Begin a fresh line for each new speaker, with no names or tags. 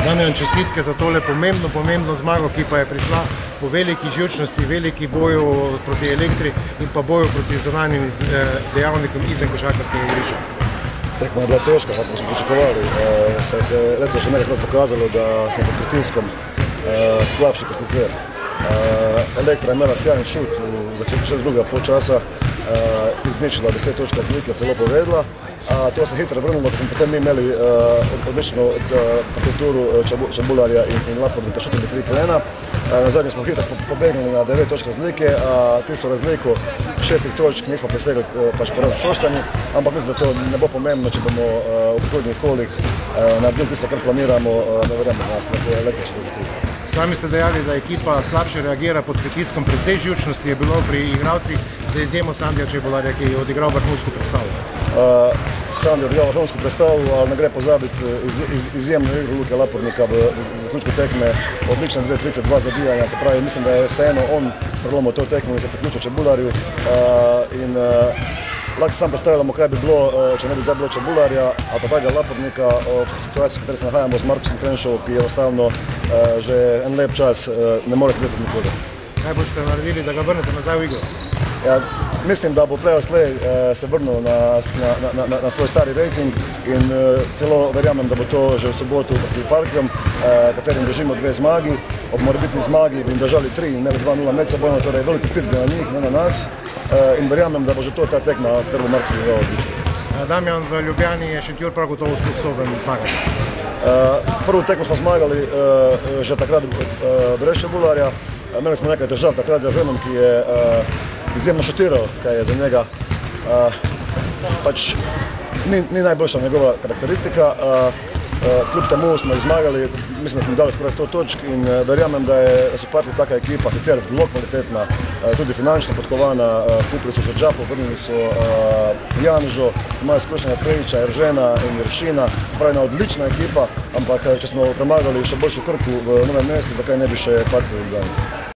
Damjan, čestitke za tole pomembno zmago, ki pa je prišla po veliki živčnosti, veliki boju proti Elektri in pa boju proti zunanjim dejavnikom izven košarkarskega igrišča.
Tekma je bila težka, kako smo pričakovali. Se je letos še nekaj pokazalo, da smo pod pritiskom slabši kot sicer. Elektra je imela sjajen šut v začetku drugega polčasa, izničila 10 točk razlike, celo povedla. To se hitro vrnilo, ko smo potem imeli odlično partituro Čebularja in Lapordnika, šutili 3-1. Na zadnje smo hitro pobegnili na 9 točk razlike, tisto razliko 6 točk nismo presegli pač po Šoštanju, ampak mislim, da to ne bo pomembno, če bomo v prihodnjih kolih naredili tisto, kar planiramo, ne verjamem, da nas lahko električno dobiti.
Sami ste dejali, da ekipa slabše reagira pod pritiskom, precej živčnosti je bilo pri igralcih, za izjemo Sandija Čebularja, ki je odigral vrhunsko predstavo.
Sandi je odigral vrhunsko predstavo, ali ne gre pozabiti izjemno igro Luke Lapordnika v zaključku tekme, odlične 2-32 zabijanja, se pravi, mislim, da je vseeno on prelomil to tekmo in se priključil Čebularju. Lahko sam predstavljamo, kaj bi bilo, če ne bi zdaj bilo Čebularja ali pa tega Lapordnika v situaciji, v kateri se nahajamo z Markusom Krenšovom, ki je enostavno že en lep čas ne more sedeti nikogar.
Kaj boste naredili, da ga vrnete nazaj v igro?
Ja, mislim, da bo prej slej se vrnil na svoj stari rating in celo verjamem, da bo to že v soboto proti Parkljom, katerim držimo 2 zmagi. Ob morebitni zmagi bi jim držali 3 in imeli 2-0 medsebojno, torej velik pritisk na njih, ne na nas. In verjamem, da bo že to ta tekma, katero bo Markus igral odlično.
Damjan, v Ljubljani je Šentjur prav gotovo sposoben zmagati.
Prvo tekmo smo zmagali že takrat brez Čebularja. Imeli smo nekaj težav takrat z Erženom, ki je izjemno šutiral, kaj je za njega pač ni najboljša njegova karakteristika. Kljub temu smo jih zmagali, mislim, da smo dali skoraj 100 točk in verjamem, da so Parklji taka ekipa, sicer zelo kvalitetna, tudi finančno podkovana, kupili so Žapo, vrnili so Janžo, imajo izkušenja Prejiča, Eržena in Jeršina, spravi ena odlična ekipa, ampak če smo premagali še boljšo Krku v Novem mestu, zakaj ne bi še Parklji igrali.